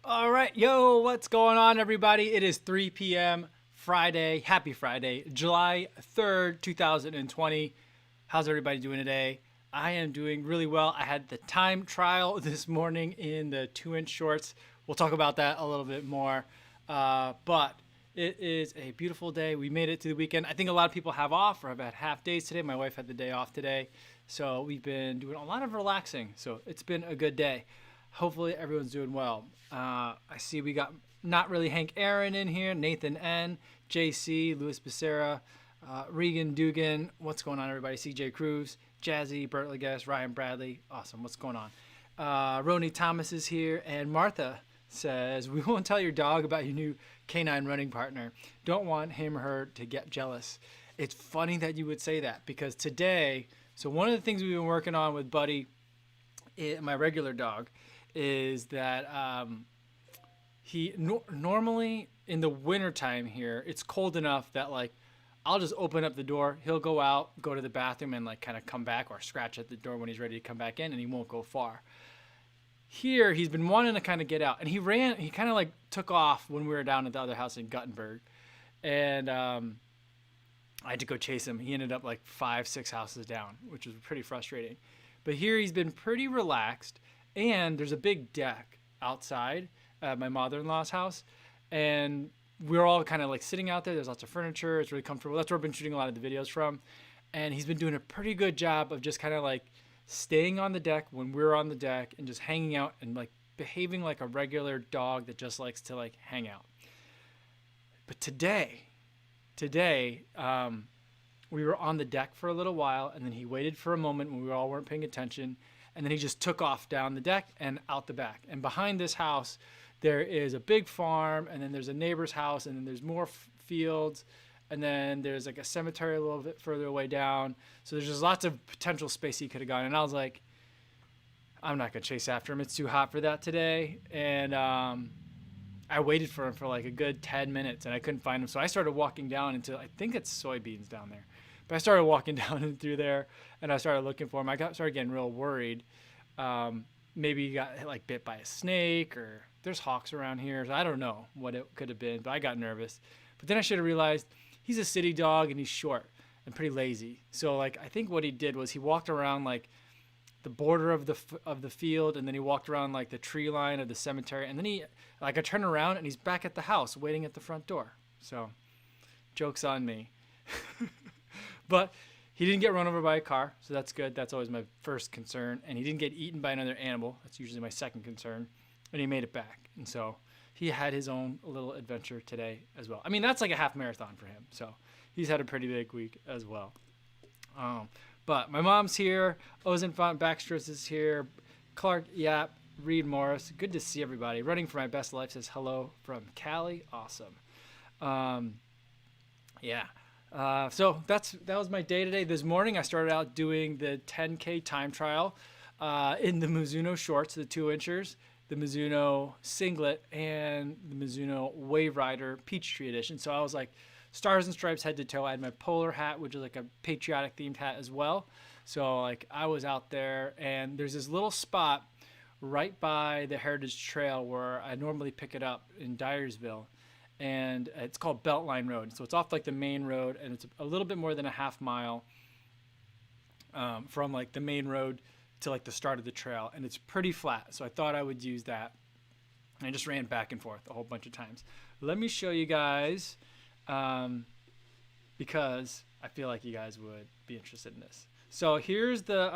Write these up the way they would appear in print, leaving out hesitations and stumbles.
All right, yo, what's going on, everybody? It is 3 p.m. Friday. Happy Friday, July 3rd, 2020. How's everybody doing today? I am doing really well. I had the time trial this morning in the 2-inch shorts. We'll talk about that a little bit more. But it is a beautiful day. We made it to the weekend. I think a lot of people have off or have had half days today. My wife had the day off today. So we've been doing a lot of relaxing. So it's been a good day. Hopefully everyone's doing well. I see we got not really Hank Aaron in here, Nathan N, JC, Louis Becerra, Regan Dugan. What's going on, everybody? CJ Cruz, Jazzy, Bert Legas, Ryan Bradley. Awesome. What's going on? Roni Thomas is here, and Martha says, we won't tell your dog about your new canine running partner. Don't want him or her to get jealous. It's funny that you would say that because today, so one of the things we've been working on with Buddy, my regular dog, is that normally in the wintertime here, it's cold enough that like I'll just open up the door. He'll go out, go to the bathroom, and like kind of come back or scratch at the door when he's ready to come back in, and he won't go far. Here, he's been wanting to kind of get out, and he kind of like took off when we were down at the other house in Guttenberg, and I had to go chase him. He ended up like 5, 6 houses down, which was pretty frustrating. But here he's been pretty relaxed, and there's a big deck outside at my mother-in-law's house, and we're all kind of like sitting out there. There's lots of furniture. It's really comfortable. That's where I've been shooting a lot of the videos from, and he's been doing a pretty good job of just kind of like staying on the deck when we're on the deck and just hanging out and like behaving like a regular dog that just likes to like hang out. But today, we were on the deck for a little while, and then he waited for a moment when we all weren't paying attention, and then he just took off down the deck and out the back. And behind this house, there is a big farm, and then there's a neighbor's house, and then there's more fields, and then there's like a cemetery a little bit further away down. So there's just lots of potential space he could have gone. And I was like, I'm not going to chase after him. It's too hot for that today. And I waited for him for like a good 10 minutes, and I couldn't find him. So I started walking down into, I think it's soybeans down there. But I started walking down and through there, and I started looking for him. Started getting real worried. Maybe he got like bit by a snake, or there's hawks around here. So I don't know what it could have been, but I got nervous. But then I should have realized he's a city dog, and he's short and pretty lazy. So like I think what he did was he walked around like the border of the field, and then he walked around like the tree line of the cemetery, and then I turned around and he's back at the house waiting at the front door. So joke's on me. But he didn't get run over by a car, so that's good. That's always my first concern. And he didn't get eaten by another animal. That's usually my second concern. And he made it back. And so he had his own little adventure today as well. I mean, that's like a half marathon for him. So he's had a pretty big week as well. But my mom's here. Ozenfant Backstrom is here. Clark Yap, Reed Morris. Good to see everybody. Running for My Best Life says hello from Cali. Awesome. Yeah. So that was my day today. This morning I started out doing the 10K time trial in the Mizuno shorts, the 2-inchers, the Mizuno singlet, and the Mizuno Wave Rider Peachtree edition. So I was like stars and stripes head to toe. I had my polar hat, which is like a patriotic themed hat as well. So like I was out there, and there's this little spot right by the Heritage Trail where I normally pick it up in Dyersville. And it's called Beltline Road. So it's off like the main road, and it's a little bit more than a half mile from like the main road to like the start of the trail, and it's pretty flat. So I thought I would use that. And I just ran back and forth a whole bunch of times. Let me show you guys because I feel like you guys would be interested in this. So here's the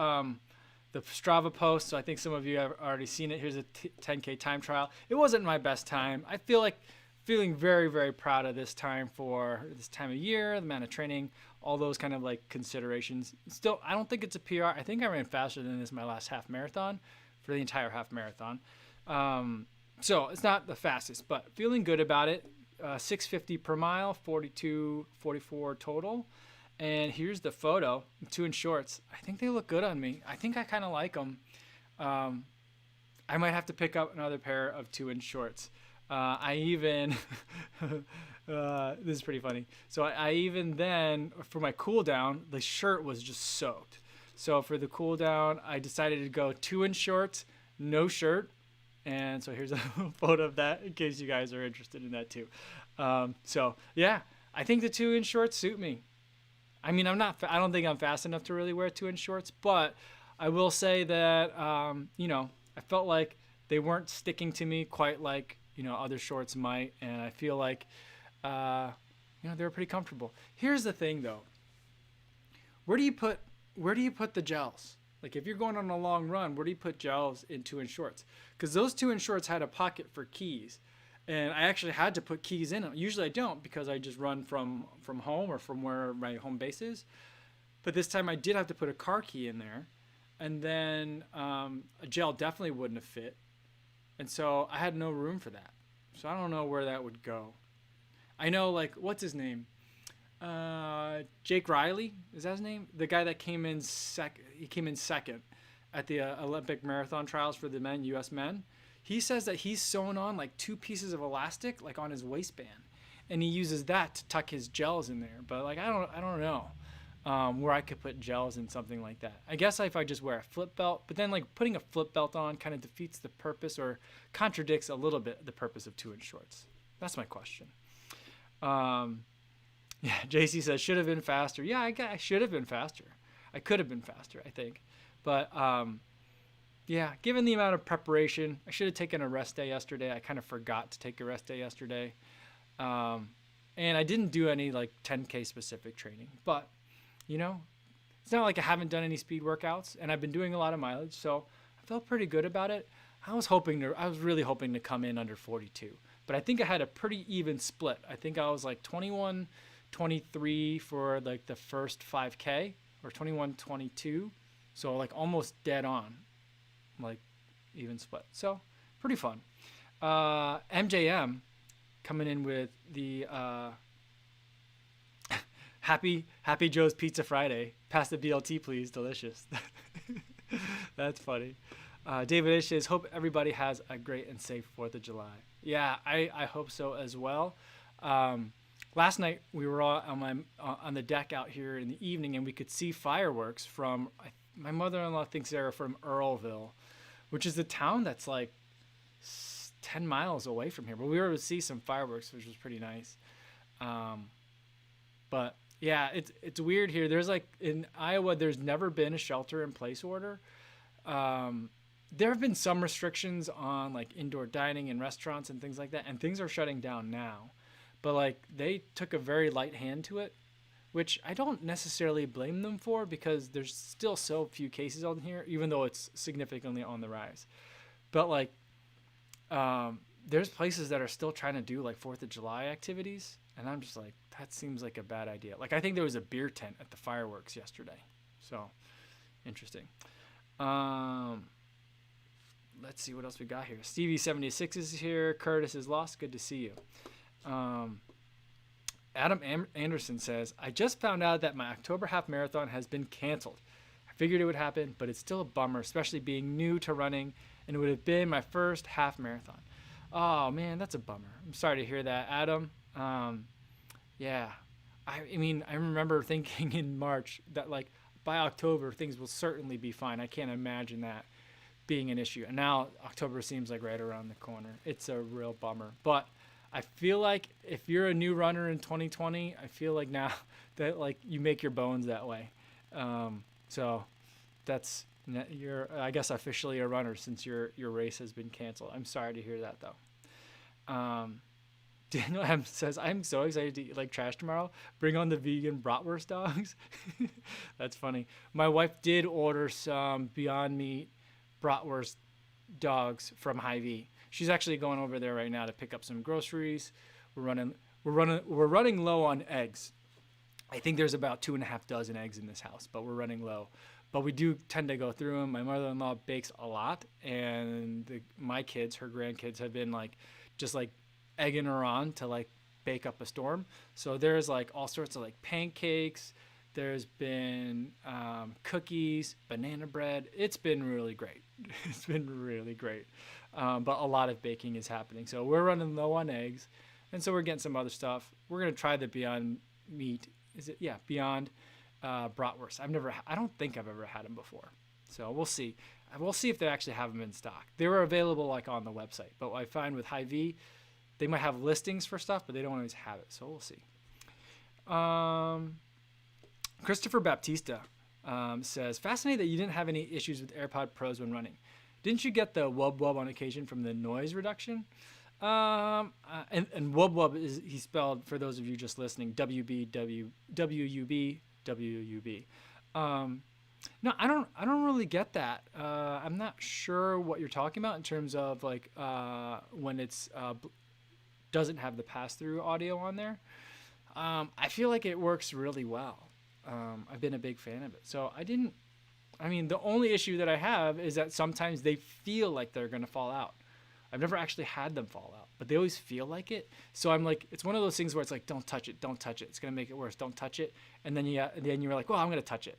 Strava post. So I think some of you have already seen it. Here's a 10K time trial. It wasn't my best time. I feeling very, very proud of this time for this time of year, the amount of training, all those kind of like considerations. Still, I don't think it's a PR. I think I ran faster than this my last half marathon for the entire half marathon. So it's not the fastest, but feeling good about it. 650 per mile, 42:44 total. And here's the photo, 2-inch shorts. I think they look good on me. I think I kind of like them. I might have to pick up another pair of 2-inch shorts. I even, this is pretty funny. So I even then, for my cool down, the shirt was just soaked. So for the cool down, I decided to go 2-inch shorts, no shirt, And so here's a photo of that in case you guys are interested in that too. So yeah, I think the 2-inch shorts suit me. I mean, I don't think I'm fast enough to really wear 2-inch shorts, but I will say that, I felt like they weren't sticking to me quite like, other shorts might. And I feel like, uh, they were pretty comfortable. Here's the thing though. Where do you put, where do you put the gels? Like if you're going on a long run, where do you put gels in 2-inch shorts? Because those 2-inch shorts had a pocket for keys, and I actually had to put keys in them. Usually I don't because I just run from home or from where my home base is. But this time I did have to put a car key in there, and then a gel definitely wouldn't have fit, and so I had no room for that. So I don't know where that would go. I know, like, what's his name? Jake Riley, is that his name? The guy that came in he came in second at the Olympic marathon trials for the men, U.S. men. He says that he's sewn on like 2 pieces of elastic like on his waistband, and he uses that to tuck his gels in there. But like I don't know where I could put gels in something like that. I guess if I just wear a flip belt, but then like putting a flip belt on kind of defeats the purpose or contradicts a little bit the purpose of 2-inch shorts. That's my question. Yeah, JC says should have been faster. Yeah, I should have been faster. I could have been faster, I think. But yeah, given the amount of preparation, I should have taken a rest day yesterday. I kind of forgot to take a rest day yesterday. And I didn't do any like 10K specific training. But, it's not like I haven't done any speed workouts, and I've been doing a lot of mileage, so I felt pretty good about it. I was really hoping to come in under 42. But I think I had a pretty even split. I think I was like 21-23 for like the first 5K, or 21-22. So like almost dead on, like even split. So pretty fun. MJM coming in with the Happy Joe's Pizza Friday. Pass the BLT, please. Delicious. That's funny. David Ish says, hope everybody has a great and safe 4th of July. Yeah, I hope so as well. Last night we were all on the deck out here in the evening, and we could see fireworks from, my mother-in-law thinks they're from Earlville, which is a town that's like 10 miles away from here. But we were able to see some fireworks, which was pretty nice. But yeah, it's weird here. There's like in Iowa, there's never been a shelter-in-place order. There have been some restrictions on like indoor dining and restaurants and things like that, and things are shutting down now. But like they took a very light hand to it, which I don't necessarily blame them for because there's still so few cases on here, even though it's significantly on the rise. But like, there's places that are still trying to do like 4th of July activities, and I'm just like, that seems like a bad idea. Like I think there was a beer tent at the fireworks yesterday, so interesting. Let's see what else we got here. Stevie76 is here. Curtis is lost. Good to see you. Adam Anderson says, I just found out that my October half marathon has been canceled. I figured it would happen, but it's still a bummer, especially being new to running, and it would have been my first half marathon. Oh man, that's a bummer. I'm sorry to hear that, Adam. Yeah, I mean, I remember thinking in March that like by October things will certainly be fine. I can't imagine that being an issue. And now October seems like right around the corner. It's a real bummer. But I feel like if you're a new runner in 2020, I feel like now that like you make your bones that way. So you're, I guess, officially a runner since your race has been canceled. I'm sorry to hear that though. Daniel M says, I'm so excited to eat like trash tomorrow. Bring on the vegan bratwurst dogs. That's funny. My wife did order some Beyond Meat bratwurst dogs from Hy-Vee. She's actually going over there right now to pick up some groceries. We're running low on eggs. I think there's about 2.5 dozen eggs in this house, but we're running low. But we do tend to go through them. My mother-in-law bakes a lot, and my kids, her grandkids, have been like just like egging her on to like bake up a storm. So there's like all sorts of like pancakes. There's been cookies, banana bread. It's been really great. It's been really great. But a lot of baking is happening. So we're running low on eggs, and so we're getting some other stuff. We're gonna try the Beyond Meat. Is it? Yeah, Beyond bratwurst. I don't think I've ever had them before. So we'll see. We'll see if they actually have them in stock. They were available like on the website, but what I find with Hy-Vee, they might have listings for stuff, but they don't always have it. So we'll see. Christopher Baptista says, fascinating that you didn't have any issues with AirPod Pros when running. Didn't you get the wub wub on occasion from the noise reduction? And wub wub is, he spelled, for those of you just listening, W-B-W-W-U-B. No, I don't really get that. I'm not sure what you're talking about in terms of like when it's doesn't have the pass-through audio on there. I feel like it works really well. I've been a big fan of it. So the only issue that I have is that sometimes they feel like they're going to fall out. I've never actually had them fall out, but they always feel like it. So I'm like, it's one of those things where it's like, don't touch it. It's going to make it worse. Don't touch it. And then you're like, well, I'm going to touch it.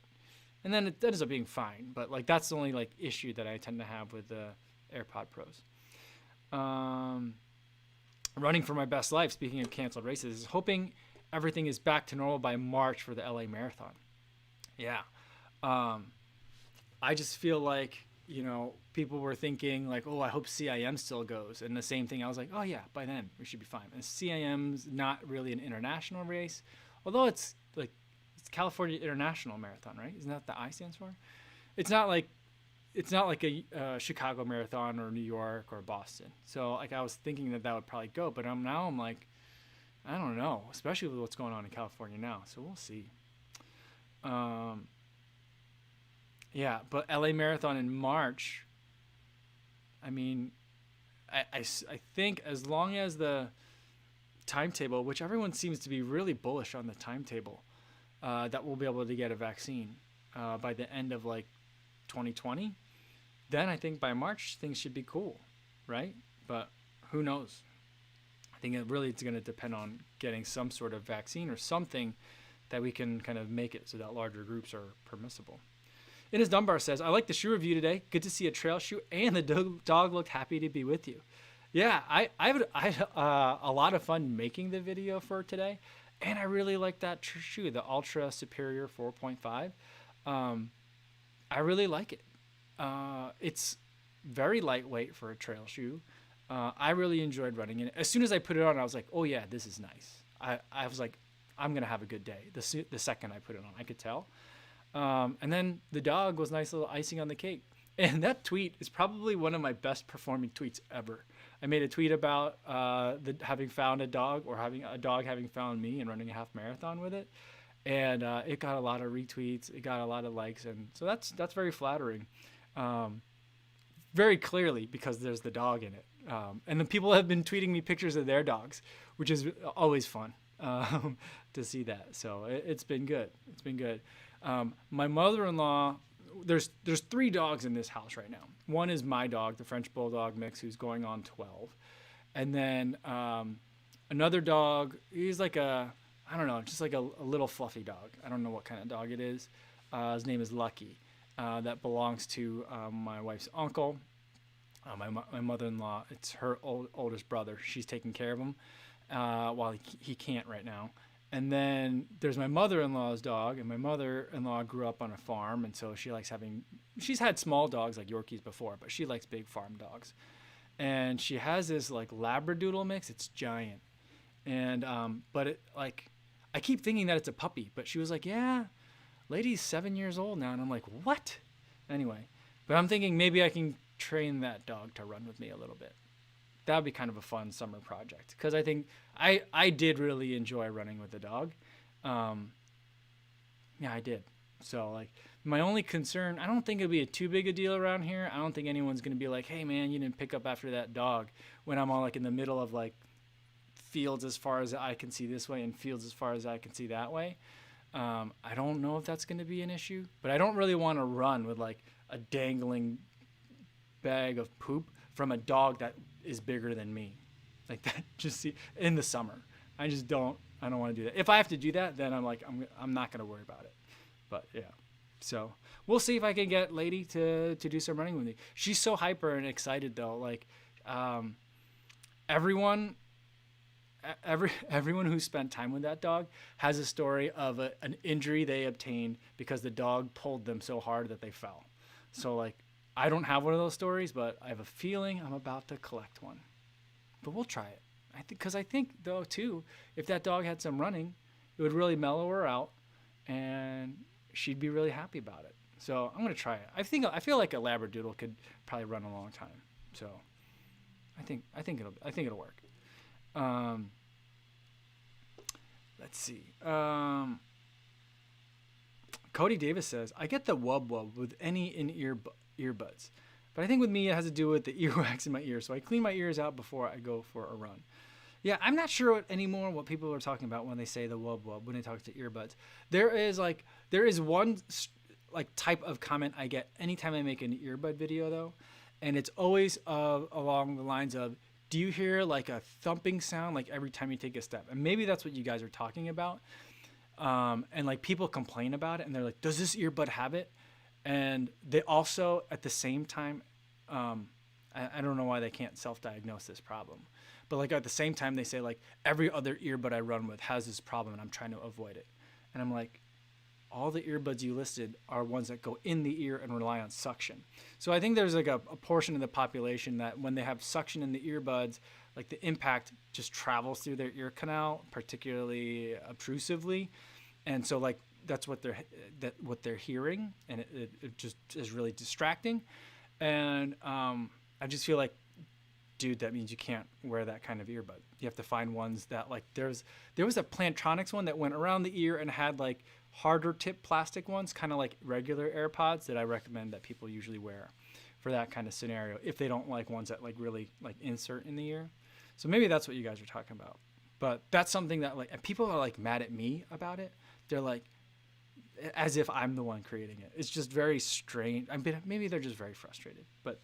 And then it ends up being fine. But like, that's the only like issue that I tend to have with the AirPod Pros. Running for my best life, speaking of canceled races, is hoping everything is back to normal by March for the LA Marathon. Yeah. I just feel like, people were thinking like, oh, I hope CIM still goes. And the same thing, I was like, oh yeah, by then we should be fine. And CIM's not really an international race, although it's California International Marathon, right? Isn't that the I stands for? It's not like a Chicago Marathon or New York or Boston. So like I was thinking that would probably go, but now I'm like, I don't know, especially with what's going on in California now. So we'll see. Yeah, but LA Marathon in March. I mean, I think as long as the timetable, which everyone seems to be really bullish on the timetable, that we'll be able to get a vaccine by the end of like 2020, then I think by March things should be cool, right? But who knows? I think it's going to depend on getting some sort of vaccine or something that we can kind of make it so that larger groups are permissible. Innes Dunbar says, I like the shoe review today. Good to see a trail shoe, and the dog looked happy to be with you. Yeah, I had a lot of fun making the video for today, and I really like that shoe, the Ultra Superior 4.5. I really like it. It's very lightweight for a trail shoe. I really enjoyed running in it. As soon as I put it on, I was like, oh yeah, this is nice. I was like, I'm going to have a good day. The second I put it on, I could tell. And then the dog was nice little icing on the cake. And that tweet is probably one of my best performing tweets ever. I made a tweet about having found a dog, or having a dog having found me, and running a half marathon with it. And it got a lot of retweets. It got a lot of likes. And so that's very flattering. Very clearly, because there's the dog in it. And then people have been tweeting me pictures of their dogs, which is always fun to see that. So it's been good. It's been good. My mother-in-law, there's 3 dogs in this house right now. One is my dog, the French Bulldog mix, who's going on 12. And then another dog, he's like just like a little fluffy dog. I don't know what kind of dog it is. His name is Lucky. That belongs to my wife's uncle. My mother-in-law, it's her oldest brother. She's taking care of him while he can't right now. And then there's my mother-in-law's dog, and my mother-in-law grew up on a farm, and so she's had small dogs like Yorkies before, but she likes big farm dogs. And she has this like Labradoodle mix. It's giant. And but it like, I keep thinking that it's a puppy, but she was like, yeah, lady's 7 years old now. And I'm like, what? Anyway, but I'm thinking maybe I can train that dog to run with me a little bit. That would be kind of a fun summer project, because I think I did really enjoy running with the dog. Yeah, I did. So like, my only concern, I don't think it'll be too big a deal around here. I don't think anyone's going to be like, hey man, you didn't pick up after that dog, when I'm all like in the middle of like fields as far as I can see this way and fields as far as I can see that way. I don't know if that's going to be an issue, but I don't really want to run with like a dangling bag of poop from a dog that is bigger than me, like that. Just in the summer, I don't want to do that. If I have to do that, then I'm like, I'm not going to worry about it. But yeah, so we'll see if I can get Lady to do some running with me. She's so hyper and excited though. Like, everyone who spent time with that dog has a story of an injury they obtained because the dog pulled them so hard that they fell. So like, I don't have one of those stories, but I have a feeling I'm about to collect one. But we'll try it. Because I think though too, if that dog had some running, it would really mellow her out, and she'd be really happy about it. So I'm gonna try it. I feel like a Labradoodle could probably run a long time. So I think it'll work. Let's see. Cody Davis says, I get the wub wub with any in-ear earbuds. But I think with me, it has to do with the earwax in my ear. So I clean my ears out before I go for a run. Yeah, I'm not sure anymore what people are talking about when they say the wub wub, when they talk to earbuds. There is one like type of comment I get anytime I make an earbud video though. And it's always along the lines of, do you hear like a thumping sound like every time you take a step? And maybe that's what you guys are talking about. And like people complain about it and they're like, does this earbud have it? And they also, at the same time, I don't know why they can't self-diagnose this problem, but like at the same time they say like every other earbud I run with has this problem and I'm trying to avoid it. And I'm like, all the earbuds you listed are ones that go in the ear and rely on suction. So I think there's like a portion of the population that when they have suction in the earbuds, like the impact just travels through their ear canal, particularly obtrusively. And so like that's what they're hearing, and it just is really distracting. And I just feel like, dude, that means you can't wear that kind of earbud. You have to find ones that like there was a Plantronics one that went around the ear and had like harder tip plastic ones, kind of like regular AirPods, that I recommend that people usually wear for that kind of scenario if they don't like ones that like really like insert in the ear. So maybe that's what you guys are talking about. But that's something that like, and people are like mad at me about it. They're like, as if I'm the one creating it. It's just very strange. I mean, maybe they're just very frustrated, but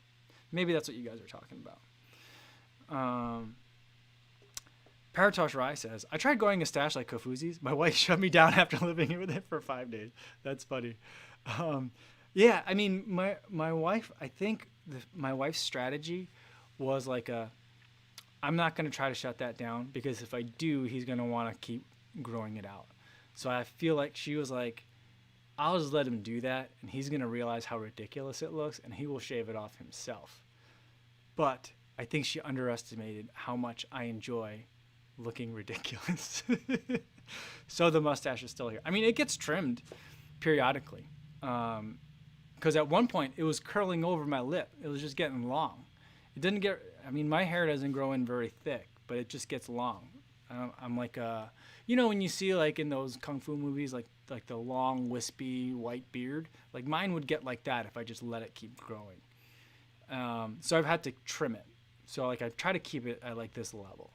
maybe that's what you guys are talking about. Paratosh Rai says, I tried going a stash like Kofuzi's. My wife shut me down after living with it for 5 days. That's funny. Yeah, I mean, my wife, I think my wife's strategy was like I'm not going to try to shut that down, because if I do, he's going to want to keep growing it out. So I feel like she was like, I'll just let him do that, and he's going to realize how ridiculous it looks, and he will shave it off himself. But I think she underestimated how much I enjoy looking ridiculous. So the mustache is still here. I mean, it gets trimmed periodically. Because at one point, it was curling over my lip. It was just getting long. It didn't get, I mean, my hair doesn't grow in very thick, but it just gets long. I'm like, you know, when you see like in those kung fu movies, like the long wispy white beard, like mine would get like that if I just let it keep growing. So I've had to trim it. So like I try to keep it at like this level.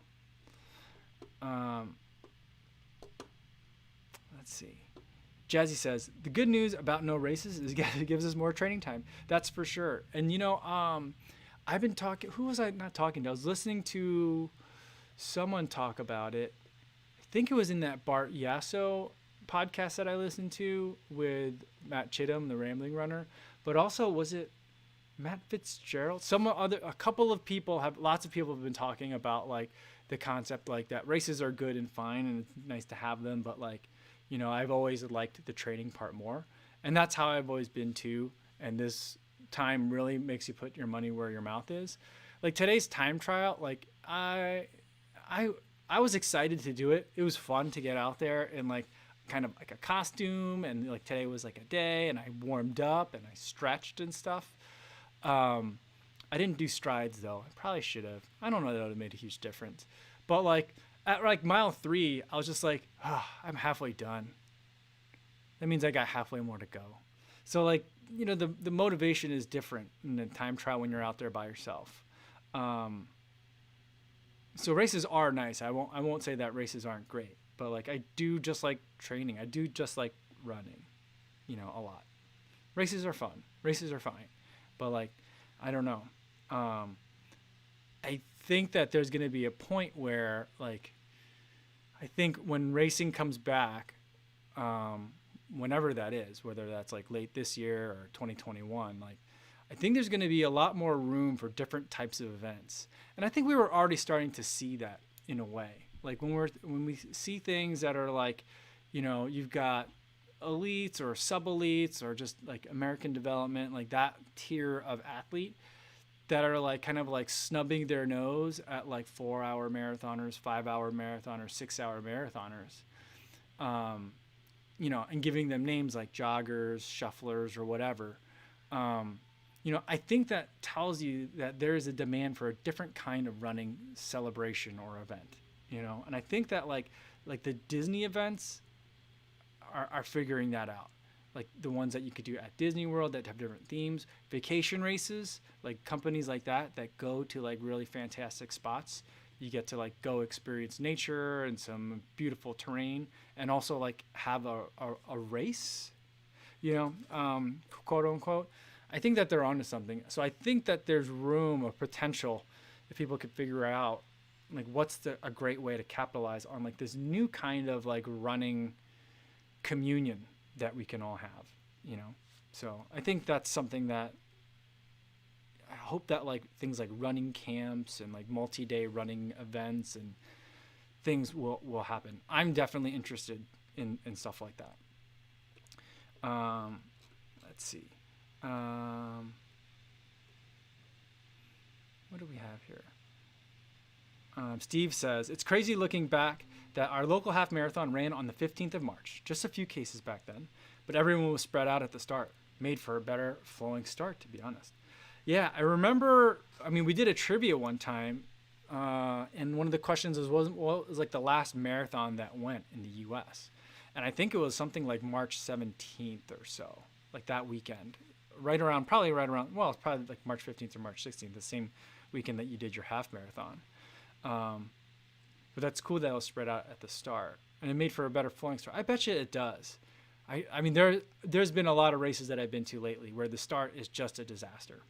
Let's see. Jazzy says, the good news about no races is it gives us more training time. That's for sure. And you know, I've been talking, who was I not talking to? I was listening to someone talk about it. I think it was in that Bart Yasso podcast that I listened to with Matt Chittum, the Rambling Runner. But also, was it Matt Fitzgerald? A couple of people lots of people have been talking about like the concept like that races are good and fine and it's nice to have them, but like, you know, I've always liked the training part more. And that's how I've always been too. And this time really makes you put your money where your mouth is. Like today's time trial, like I was excited to do it. It was fun to get out there in like kind of like a costume, and like today was like a day, and I warmed up and I stretched and stuff. I didn't do strides though. I probably should have. I don't know that it would have made a huge difference. But like at like mile 3, I was just like, oh, I'm halfway done. That means I got halfway more to go. So like, you know, the motivation is different in the time trial when you're out there by yourself. So races are nice. I won't say that races aren't great, but like I do just like training. I do just like running, you know, a lot. Races are fun. Races are fine. But like, I don't know. I think that there's going to be a point where like, I think when racing comes back, whenever that is, whether that's like late this year or 2021, like I think there's going to be a lot more room for different types of events. And I think we were already starting to see that in a way. Like when we see things that are like, you know, you've got elites or sub-elites or just like American development, like that tier of athlete that are like kind of like snubbing their nose at like 4-hour marathoners, 5-hour marathoners, 6-hour marathoners, you know, and giving them names like joggers, shufflers, or whatever. You know, I think that tells you that there is a demand for a different kind of running celebration or event, you know, and I think that like the Disney events are figuring that out. Like the ones that you could do at Disney World that have different themes, vacation races, like companies like that that go to like really fantastic spots. You get to like go experience nature and some beautiful terrain, and also like have a race, you know, quote unquote. I think that they're onto something. So I think that there's room of potential if people could figure out like what's a great way to capitalize on like this new kind of like running communion that we can all have, you know. So I think that's something that I hope that like things like running camps and like multi-day running events and things will happen. I'm definitely interested in stuff like that. Let's see. What do we have here? Steve says, it's crazy looking back that our local half marathon ran on the 15th of March. Just a few cases back then, but everyone was spread out at the start. Made for a better flowing start, to be honest. Yeah, I remember, I mean, we did a trivia one time, and one of the questions was what was like the last marathon that went in the U.S.? And I think it was something like March 17th or so, like that weekend. Probably right around, well, it's probably like March 15th or March 16th, the same weekend that you did your half marathon. But that's cool that it was spread out at the start, and it made for a better flowing start. I bet you it does. I mean, there's been a lot of races that I've been to lately where the start is just a disaster.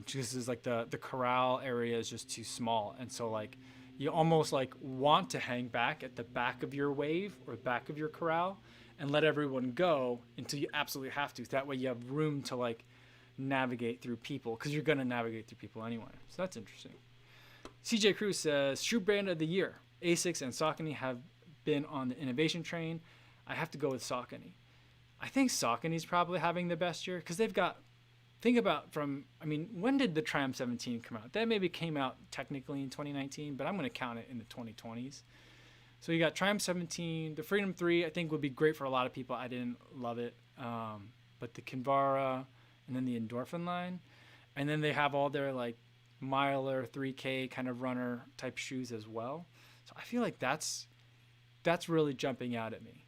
Just is like the corral area is just too small, and so like you almost like want to hang back at the back of your wave or back of your corral and let everyone go until you absolutely have to. That way you have room to like navigate through people, because you're gonna navigate through people anyway. So that's interesting. CJ Cruz says, shoe brand of the year. Asics and Saucony have been on the innovation train. I have to go with Saucony. I think Saucony's probably having the best year because they've got, think about when did the Triumph 17 come out? That maybe came out technically in 2019, but I'm going to count it in the 2020s. So you got Triumph 17, the Freedom 3, I think would be great for a lot of people. I didn't love it. But the Kinvara and then the Endorphin line. And then they have all their like miler 3K kind of runner type shoes as well. So I feel like that's really jumping out at me.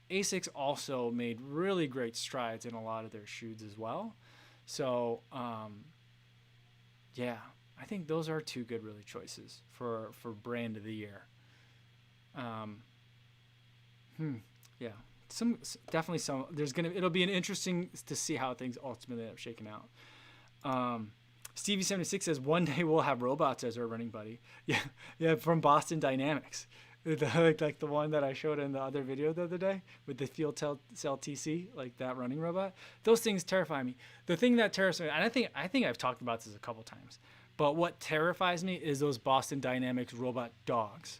Asics also made really great strides in a lot of their shoes as well. So yeah, I think those are two good really choices for brand of the year. Yeah, definitely some. It'll be an interesting to see how things ultimately end up shaking out. Stevie76 says one day we'll have robots as our running buddy. Yeah, from Boston Dynamics, like the one that I showed in the other video the other day with the Field Cell TC, like that running robot. Those things terrify me. The thing that terrifies me, and I think I've talked about this a couple times, but what terrifies me is those Boston Dynamics robot dogs,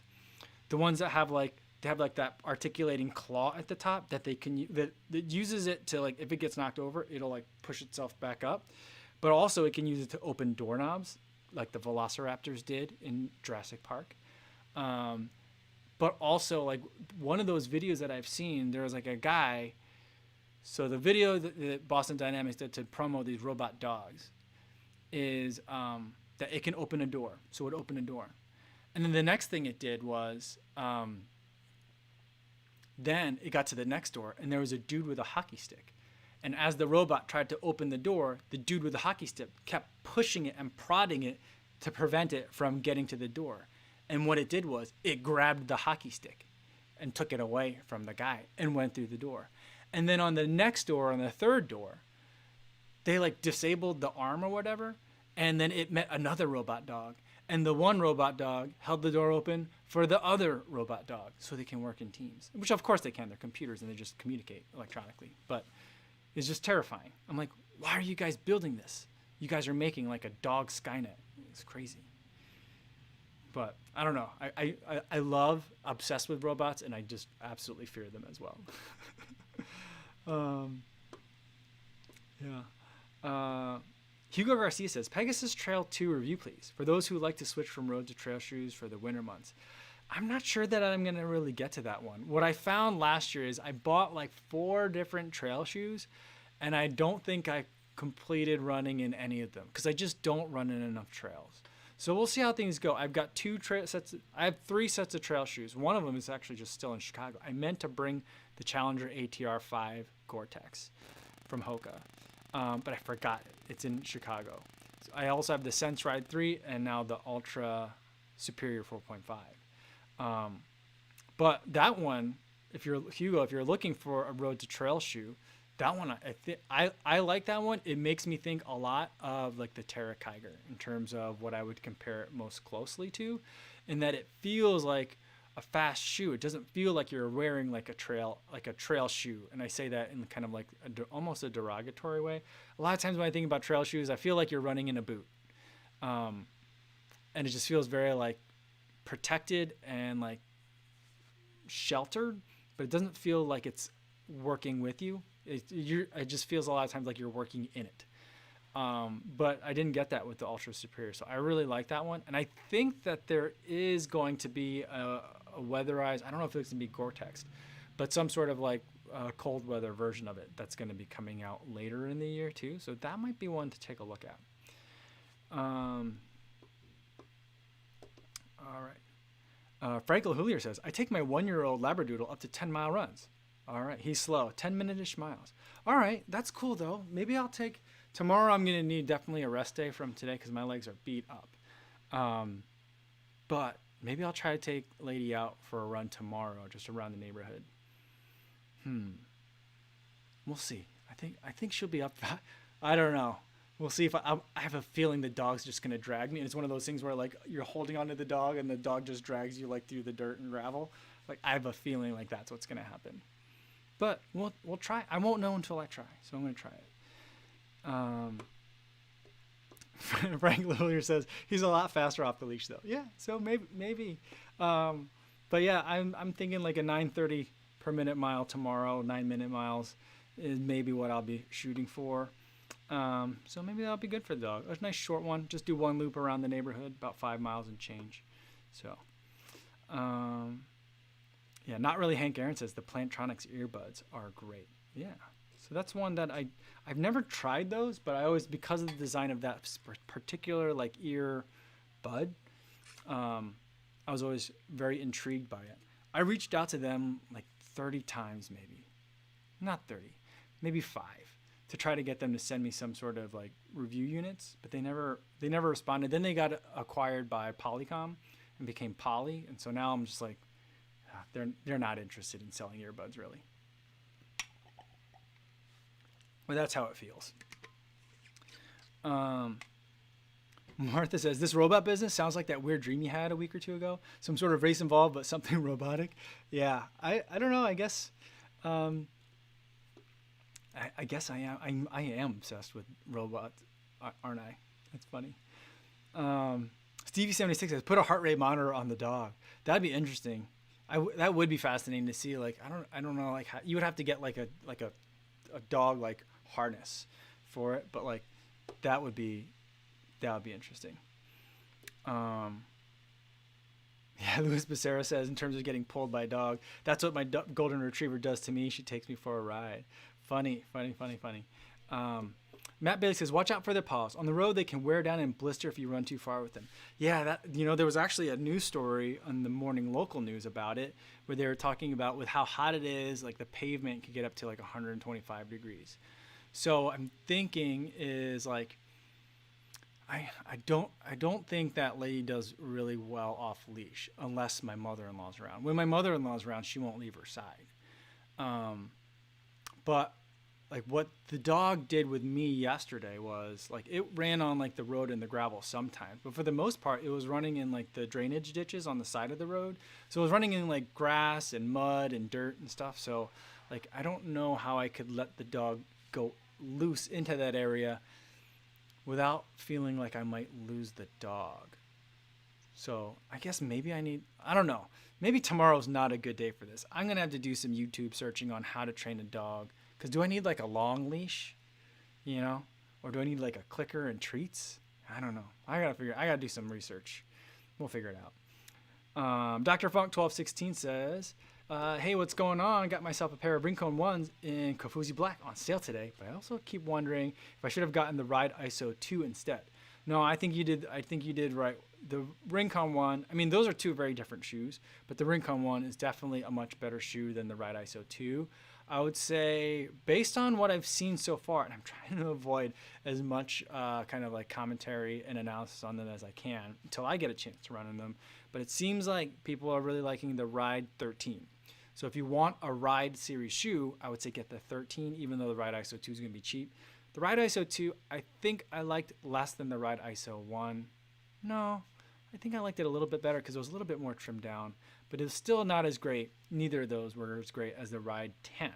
the ones that have like that articulating claw at the top that they can that uses it to like if it gets knocked over, it'll like push itself back up. But also it can use it to open doorknobs like the Velociraptors did in Jurassic Park. But also like one of those videos that I've seen, there was like a guy. So the video that Boston Dynamics did to promo these robot dogs is that it can open a door. So it opened a door. And then the next thing it did was then it got to the next door and there was a dude with a hockey stick. And as the robot tried to open the door, the dude with the hockey stick kept pushing it and prodding it to prevent it from getting to the door. And what it did was it grabbed the hockey stick and took it away from the guy and went through the door. And then on the next door, on the third door, they like disabled the arm or whatever. And then it met another robot dog. And the one robot dog held the door open for the other robot dog so they can work in teams. Which of course they can. They're computers and they just communicate electronically. But it's just terrifying. I'm like, why are you guys building this? You guys are making like a dog Skynet. It's crazy. But I don't know. I love, obsessed with robots, and I just absolutely fear them as well. um, yeah. Hugo Garcia says, Pegasus Trail 2 review, please. For those who like to switch from road to trail shoes for the winter months. I'm not sure that I'm going to really get to that one. What I found last year is I bought like 4 different trail shoes, and I don't think I completed running in any of them because I just don't run in enough trails. So we'll see how things go. I've got I have 3 sets of trail shoes. One of them is actually just still in Chicago. I meant to bring the Challenger ATR 5 Gore-Tex from Hoka, but I forgot it's in Chicago. So I also have the Sense Ride 3 and now the Ultra Superior 4.5. But that one, if you're Hugo, if you're looking for a road to trail shoe, that one, I like that one. It makes me think a lot of like the Terra Kiger in terms of what I would compare it most closely to, in that it feels like a fast shoe. It doesn't feel like you're wearing like a trail shoe. And I say that in kind of like almost a derogatory way. A lot of times when I think about trail shoes, I feel like you're running in a boot. And it just feels very like protected and like sheltered, but it doesn't feel like it's working with you. It just feels a lot of times like you're working in it. But I didn't get that with the Ultra Superior, so I really like that one. And I think that there is going to be a weatherized, I don't know if it's going to be Gore-Tex, but some sort of like cold weather version of it that's going to be coming out later in the year too. So that might be one to take a look at. All right. Frank Lahulier says, I take my 1-year-old Labradoodle up to 10-mile runs. All right. He's slow. 10-minute-ish miles. All right. That's cool, though. Maybe I'll take... Tomorrow I'm going to need definitely a rest day from today because my legs are beat up. But maybe I'll try to take Lady out for a run tomorrow, just around the neighborhood. We'll see. I think she'll be up. I don't know. We'll see if I have a feeling the dog's just going to drag me. And it's one of those things where like you're holding onto the dog and the dog just drags you like through the dirt and gravel. Like I have a feeling like that's what's going to happen. But we'll try. I won't know until I try. So I'm going to try it. Frank Lillier says he's a lot faster off the leash though. Yeah, so maybe. But yeah, I'm thinking like a 9:30 per minute mile tomorrow. 9-minute miles is maybe what I'll be shooting for. So maybe that'll be good for the dog. A nice short one. Just do one loop around the neighborhood, about 5 miles and change. So, yeah, not really. Hank Aaron says the Plantronics earbuds are great. Yeah. So that's one that I've never tried those, but I always, because of the design of that particular like ear bud, I was always very intrigued by it. I reached out to them like 30 times, maybe not 30, maybe 5, to try to get them to send me some sort of like review units, but they never responded. Then they got acquired by Polycom and became Poly, and so now I'm just like, they're not interested in selling earbuds really. But that's how it feels. Martha says, this robot business sounds like that weird dream you had a week or 2 ago. Some sort of race involved, but something robotic. Yeah, I don't know. I guess I guess I am obsessed with robots, aren't I? That's funny. Stevie76 says, put a heart rate monitor on the dog. That'd be interesting. That would be fascinating to see. Like I don't know, like how, you would have to get like a dog like harness for it, but like that would be interesting. Yeah, Luis Becerra says, in terms of getting pulled by a dog, that's what my golden retriever does to me. She takes me for a ride. Funny. Matt Bailey says, watch out for their paws. On the road, they can wear down and blister if you run too far with them. Yeah, there was actually a news story on the morning local news about it, where they were talking about with how hot it is, like the pavement could get up to like 125 degrees. So I'm thinking is like, I don't think that lady does really well off leash unless my mother-in-law's around. When my mother-in-law's around, she won't leave her side. But like what the dog did with me yesterday was like it ran on like the road and the gravel sometimes, but for the most part it was running in like the drainage ditches on the side of the road. So it was running in like grass and mud and dirt and stuff. So like I don't know how I could let the dog go loose into that area without feeling like I might lose the dog. So I guess maybe I don't know. Maybe tomorrow's not a good day for this. I'm going to have to do some YouTube searching on how to train a dog. Because do I need like a long leash, you know? Or do I need like a clicker and treats? I don't know. I got to do some research. We'll figure it out. Dr. Funk 1216 says, hey, what's going on? I got myself a pair of Rincon 1s in Kofuzi Black on sale today, but I also keep wondering if I should have gotten the Ride ISO 2 instead. No, I think you did right. The Rincon 1, I mean, those are two very different shoes, but the Rincon 1 is definitely a much better shoe than the Ride ISO 2. I would say, based on what I've seen so far, and I'm trying to avoid as much kind of like commentary and analysis on them as I can until I get a chance to run in them, but it seems like people are really liking the Ride 13. So if you want a Ride series shoe, I would say get the 13, even though the Ride ISO 2 is going to be cheap. The Ride ISO 2, I think I liked less than the Ride ISO 1. No, I think I liked it a little bit better because it was a little bit more trimmed down, but it's still not as great. Neither of those were as great as the Ride 10.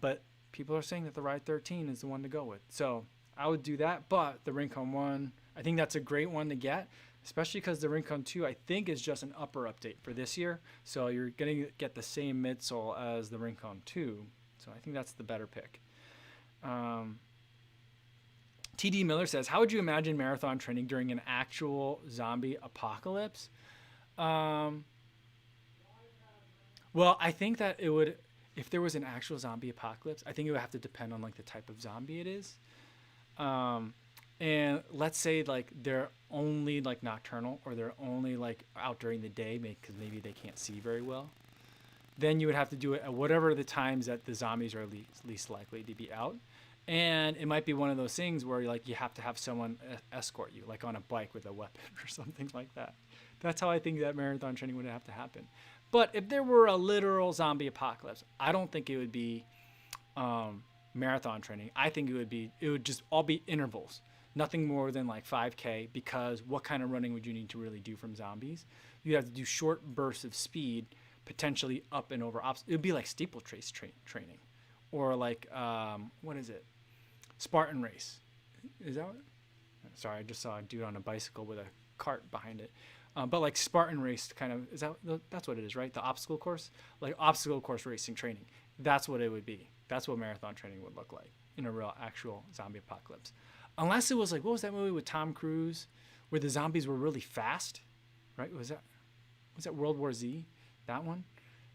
But people are saying that the Ride 13 is the one to go with. So I would do that, but the Rincon 1, I think that's a great one to get, especially because the Rincon 2, I think, is just an upper update for this year. So you're going to get the same midsole as the Rincon 2. So I think that's the better pick. TD Miller says, how would you imagine marathon training during an actual zombie apocalypse? Well, I think that it would, if there was an actual zombie apocalypse, I think it would have to depend on like the type of zombie it is. And let's say like they're only like nocturnal, or they're only like out during the day because maybe they can't see very well. Then you would have to do it at whatever the times that the zombies are least likely to be out. And it might be one of those things where like you have to have someone escort you, like on a bike with a weapon or something like that. That's how I think that marathon training would have to happen. But if there were a literal zombie apocalypse, I don't think it would be marathon training. I think it would just all be intervals, nothing more than like 5K, because what kind of running would you need to really do from zombies? You'd have to do short bursts of speed, potentially up and over obstacles. It would be like steeplechase training, or like what is it? Spartan race. Is that what? Sorry, I just saw a dude on a bicycle with a cart behind it. But like Spartan race kind of, that's what it is, right? The obstacle course, like obstacle course racing training. That's what it would be. That's what marathon training would look like in a real actual zombie apocalypse. Unless it was like, what was that movie with Tom Cruise where the zombies were really fast, right? Was that World War Z? That one?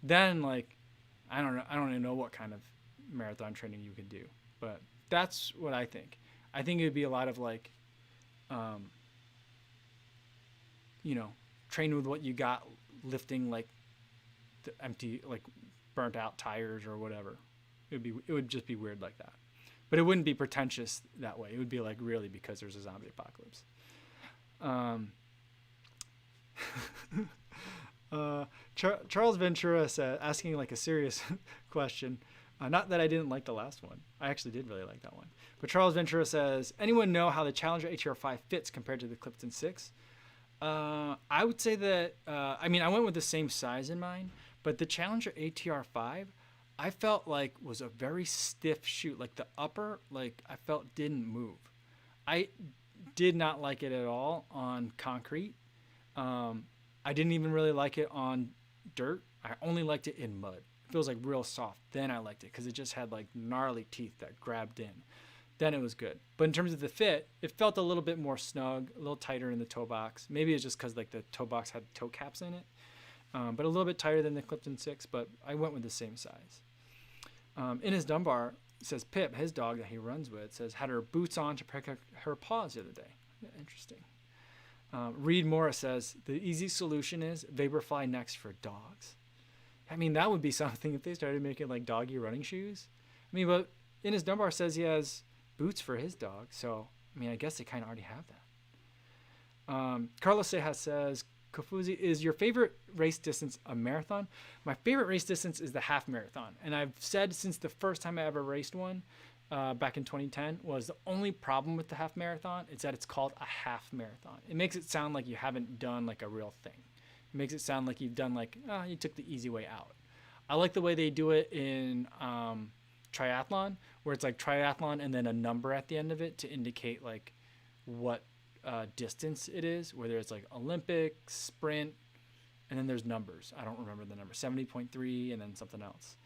Then like, I don't know. I don't even know what kind of marathon training you could do, but that's what I think. I think it would be a lot of like, train with what you got, lifting like the empty, like burnt out tires or whatever. It would just be weird like that, but it wouldn't be pretentious that way. It would be like really because there's a zombie apocalypse. Charles Ventura said, asking like a serious question. Not that I didn't like the last one. I actually did really like that one. But Charles Ventura says, anyone know how the Challenger ATR 5 fits compared to the Clifton 6? I would say that, I went with the same size in mind, but the Challenger ATR 5, I felt like was a very stiff shoe. Like the upper, like I felt didn't move. I did not like it at all on concrete. I didn't even really like it on dirt. I only liked it in mud. It feels like real soft. Then I liked it because it just had like gnarly teeth that grabbed in. Then it was good. But in terms of the fit, it felt a little bit more snug, a little tighter in the toe box. Maybe it's just because like the toe box had toe caps in it, but a little bit tighter than the Clifton 6. But I went with the same size. In his Dunbar, says Pip, his dog that he runs with, says had her boots on to protect her paws the other day. Interesting. Reed Morris says the easy solution is Vaporfly Next for dogs. I mean, that would be something if they started making like doggy running shoes. I mean, but in his Dunbar says he has boots for his dog. So, I mean, I guess they kind of already have that. Carlos Cejas says, Kofuzi, is your favorite race distance a marathon? My favorite race distance is the half marathon. And I've said since the first time I ever raced one, back in 2010, was the only problem with the half marathon is that it's called a half marathon. It makes it sound like you haven't done like a real thing. It makes it sound like you've done like, you took the easy way out. I like the way they do it in triathlon, where it's like triathlon and then a number at the end of it to indicate like what distance it is, whether it's like Olympic, sprint, and then there's numbers. I don't remember the number, 70.3 and then something else.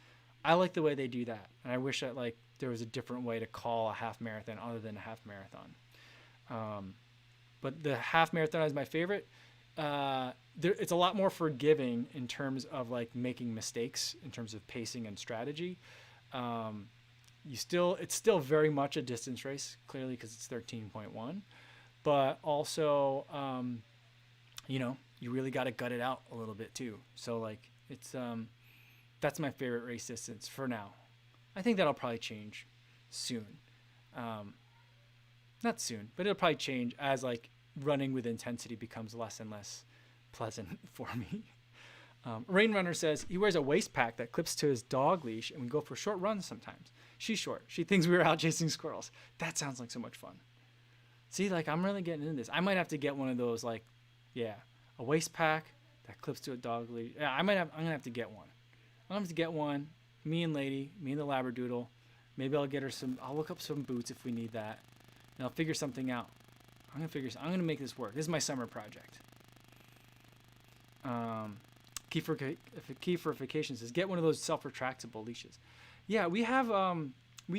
I like the way they do that. And I wish that like there was a different way to call a half marathon other than a half marathon. But the half marathon is my favorite. It's a lot more forgiving in terms of like making mistakes in terms of pacing and strategy. It's still very much a distance race, clearly, because it's 13.1, but also, you really got to gut it out a little bit too. So like that's my favorite race distance for now. I think that'll probably change soon. Not soon, but it'll probably change as like running with intensity becomes less and less pleasant for me. Rain Runner says he wears a waist pack that clips to his dog leash and we go for short runs sometimes. She's short. She thinks we were out chasing squirrels. That sounds like so much fun. See, like I'm really getting into this. I might have to get one of those, like, a waist pack that clips to a dog leash. Yeah, I'm gonna have to get one. I'm gonna have to get one. Me and the Labradoodle. Maybe I'll get her I'll look up some boots if we need that. And I'll figure something out. I'm gonna make this work. This is my summer project. Keyforification says get one of those self-retractable leashes. Yeah, we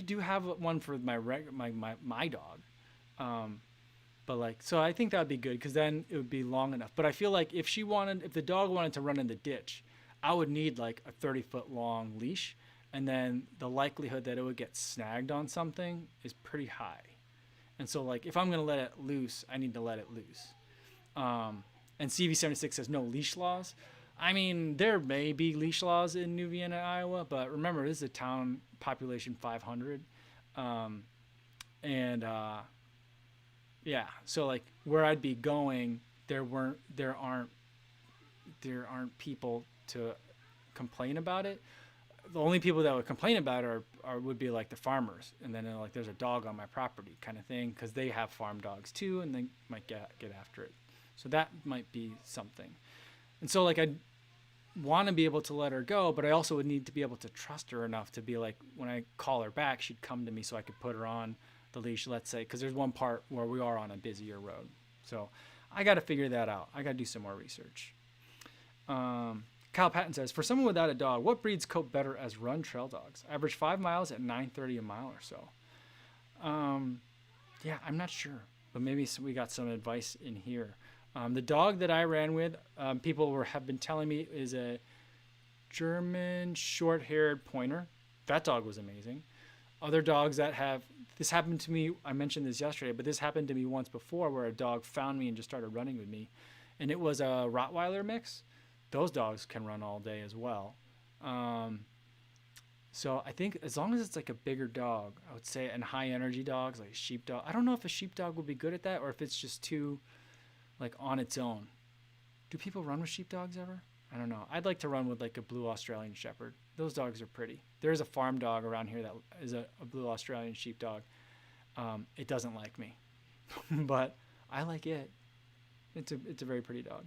do have one for my dog. But like, so I think that would be good because then it would be long enough. But I feel like if the dog wanted to run in the ditch, I would need like a 30-foot long leash. And then the likelihood that it would get snagged on something is pretty high. And so like, if I'm going to let it loose, I need to let it loose. And CV76 says no leash laws. I mean, there may be leash laws in New Vienna, Iowa, but remember, this is a town population 500. So like where I'd be going, there aren't people to complain about it. The only people that would complain about it would be like the farmers, and then like there's a dog on my property kind of thing, because they have farm dogs too, and they might get after it. So that might be something. And so like I'd want to be able to let her go, but I also would need to be able to trust her enough to be like, when I call her back, she'd come to me so I could put her on the leash, let's say, because there's one part where we are on a busier road. So I got to figure that out. I got to do some more research. Kyle Patton says, for someone without a dog, what breeds cope better as run trail dogs? Average 5 miles at 9:30 a mile or so. Yeah, I'm not sure, but maybe we got some advice in here. The dog that I ran with, people have been telling me is a German short-haired pointer. That dog was amazing. Other dogs this happened to me, I mentioned this yesterday, but this happened to me once before where a dog found me and just started running with me. And it was a Rottweiler mix. Those dogs can run all day as well. So I think as long as it's like a bigger dog, I would say, and high energy dogs like a sheepdog. I don't know if a sheepdog would be good at that or if it's just too like on its own. Do people run with sheepdogs ever? I don't know. I'd like to run with like a blue Australian shepherd. Those dogs are pretty. There's a farm dog around here that is a blue Australian sheepdog. It doesn't like me, but I like it. It's a very pretty dog.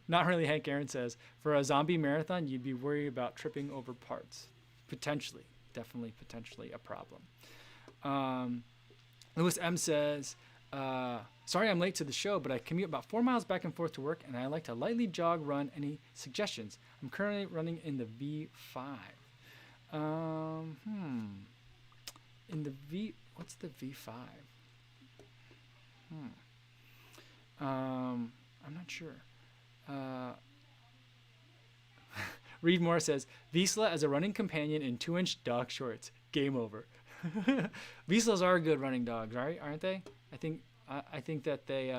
Not really. Hank Aaron says, for a zombie marathon, you'd be worried about tripping over parts. Potentially. Definitely potentially a problem. Lewis M says, sorry I'm late to the show, but I commute about 4 miles back and forth to work, and I like to lightly jog, run. Any suggestions? I'm currently running in the V5. What's the V5? I'm not sure. Reed Moore says, Vizsla as a running companion in 2-inch dog shorts. Game over. Vizslas are good running dogs, right? Aren't they? I think that they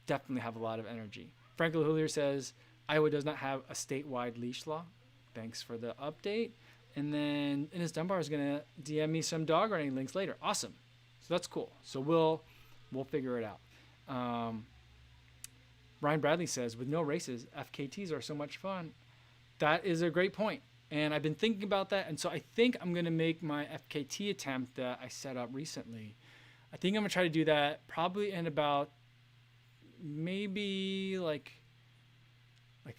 definitely have a lot of energy. Frank Lahulier says, Iowa does not have a statewide leash law. Thanks for the update. And then Ines Dunbar is going to DM me some dog running links later. Awesome. So that's cool. So we'll figure it out. Ryan Bradley says, with no races, FKTs are so much fun. That is a great point. And I've been thinking about that. And so I think I'm going to make my FKT attempt that I set up recently. I think I'm going to try to do that probably in about maybe like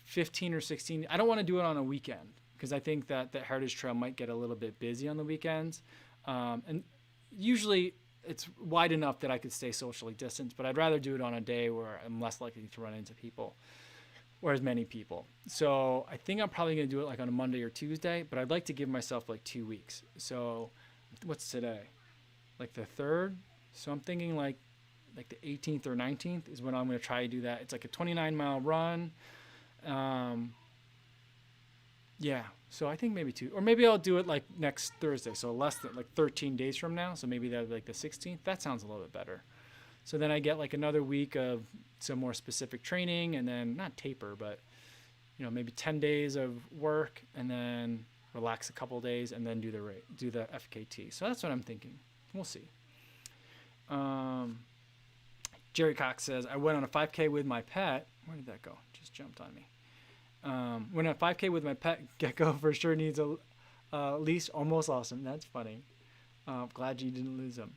15 or 16. I don't want to do it on a weekend because I think that the Heritage Trail might get a little bit busy on the weekends. And usually it's wide enough that I could stay socially distanced, but I'd rather do it on a day where I'm less likely to run into people or as many people. So I think I'm probably going to do it like on a Monday or Tuesday, but I'd like to give myself like 2 weeks. So what's today? Like the 3rd. So I'm thinking like the 18th or 19th is when I'm going to try to do that. It's like a 29-mile run. Yeah. So I think maybe 2, or maybe I'll do it like next Thursday. So less than like 13 days from now. So maybe that'd be like the 16th. That sounds a little bit better. So then I get like another week of some more specific training, and then not taper, but maybe 10 days of work, and then relax a couple of days, and then do the FKT. So that's what I'm thinking. We'll see. Jerry Cox says, I went on a 5K with my pet. Where did that go? Just jumped on me. Went on a 5K with my pet. Gecko for sure needs a leash. Almost awesome. That's funny. Glad you didn't lose him.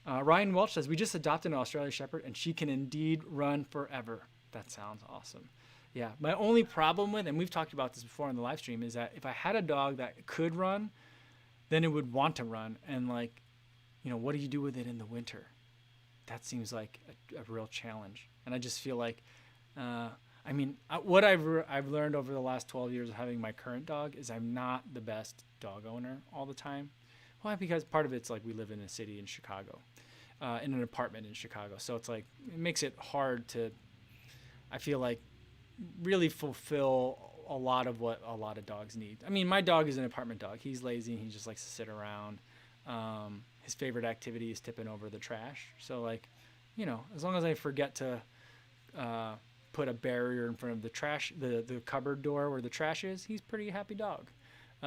Ryan Welch says, we just adopted an Australian Shepherd, and she can indeed run forever. That sounds awesome. Yeah, my only problem with, and we've talked about this before on the live stream, is that if I had a dog that could run, then it would want to run. And like, what do you do with it in the winter? That seems like a real challenge. And I just feel like, what I've learned over the last 12 years of having my current dog is I'm not the best dog owner all the time. Why? Because part of it's like we live in a city in Chicago, in an apartment in Chicago. So it's like, it makes it hard to, I feel like, really fulfill a lot of what a lot of dogs need. I mean, my dog is an apartment dog. He's lazy and he just likes to sit around. His favorite activity is tipping over the trash. So like, as long as I forget to put a barrier in front of the trash, the cupboard door where the trash is, he's a pretty happy dog.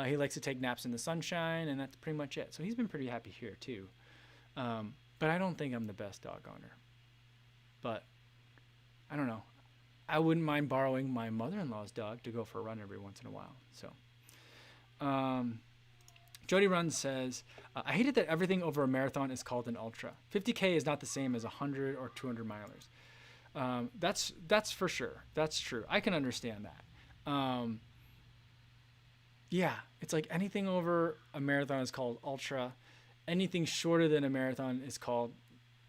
He likes to take naps in the sunshine, and that's pretty much it. So he's been pretty happy here too. But I don't think I'm the best dog owner. But I don't know. I wouldn't mind borrowing my mother-in-law's dog to go for a run every once in a while. So, Jody Run says, I hate it that everything over a marathon is called an ultra. 50K is not the same as 100 or 200 milers. That's for sure. That's true. I can understand that. Yeah, it's like anything over a marathon is called ultra. Anything shorter than a marathon is called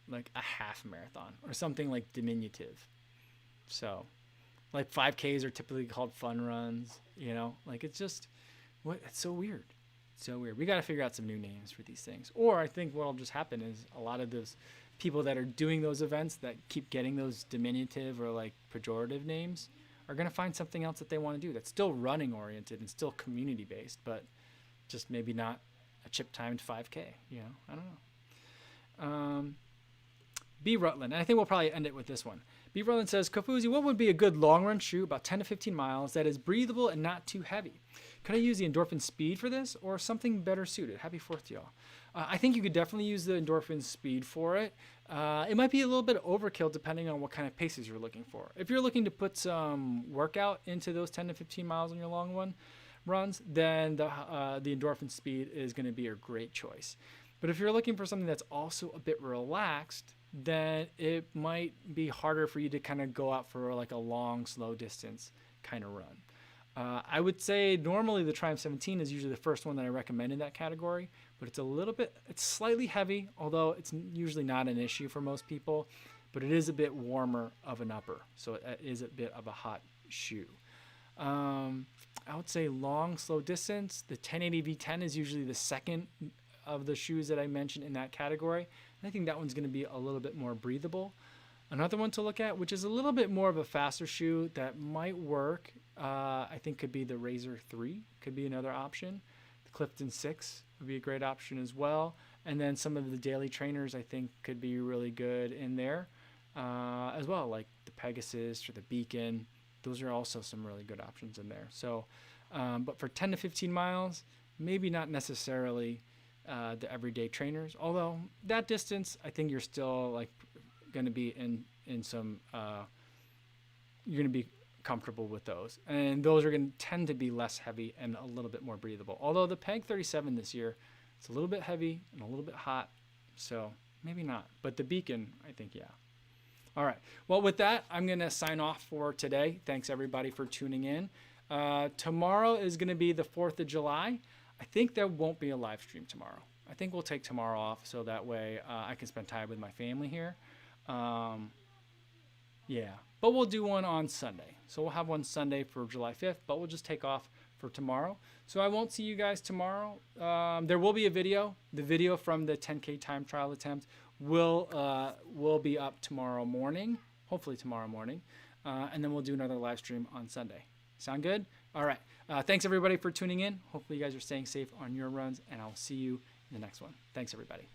like a half marathon or something like diminutive. So like 5Ks are typically called fun runs, like it's just, it's so weird. So weird. We got to figure out some new names for these things. Or I think what'll just happen is a lot of those people that are doing those events that keep getting those diminutive or like pejorative names are going to find something else that they want to do that's still running oriented and still community based, but just maybe not a chip timed 5K, I don't know. B. Rutland, and I think we'll probably end it with this one. B. Rutland says, Kofuzi, what would be a good long run shoe about 10 to 15 miles that is breathable and not too heavy? Could I use the Endorphin Speed for this or something better suited? Happy 4th to y'all. I think you could definitely use the Endorphin Speed for it. It might be a little bit overkill depending on what kind of paces you're looking for. If you're looking to put some workout into those 10 to 15 miles on your long runs, then the Endorphin Speed is going to be a great choice. But if you're looking for something that's also a bit relaxed, then it might be harder for you to kind of go out for like a long, slow distance kind of run. I would say normally the Triumph 17 is usually the first one that I recommend in that category, but it's slightly heavy, although it's usually not an issue for most people, but it is a bit warmer of an upper. So it is a bit of a hot shoe. I would say long, slow distance. The 1080 V10 is usually the second of the shoes that I mentioned in that category. And I think that one's going to be a little bit more breathable. Another one to look at, which is a little bit more of a faster shoe that might work, I think could be the Razor 3, could be another option. The Clifton 6 would be a great option as well. And then some of the daily trainers I think could be really good in there as well, like the Pegasus or the Beacon. Those are also some really good options in there. So, but for 10 to 15 miles, maybe not necessarily the everyday trainers. Although that distance, I think you're still like going to be in some, you're going to be comfortable with those. And those are going to tend to be less heavy and a little bit more breathable. Although the Peg 37 this year, it's a little bit heavy and a little bit hot. So maybe not. But the Beacon, I think, yeah. All right. Well, with that, I'm going to sign off for today. Thanks, everybody, for tuning in. Tomorrow is going to be the 4th of July. I think there won't be a live stream tomorrow. I think we'll take tomorrow off so that way I can spend time with my family here. Yeah, but we'll do one on Sunday. So we'll have one Sunday for July 5th, but we'll just take off for tomorrow. So I won't see you guys tomorrow. There will be a video. The video from the 10K time trial attempt will be up tomorrow morning, hopefully tomorrow morning. And then we'll do another live stream on Sunday. Sound good? All right. Thanks everybody for tuning in. Hopefully you guys are staying safe on your runs, and I'll see you in the next one. Thanks everybody.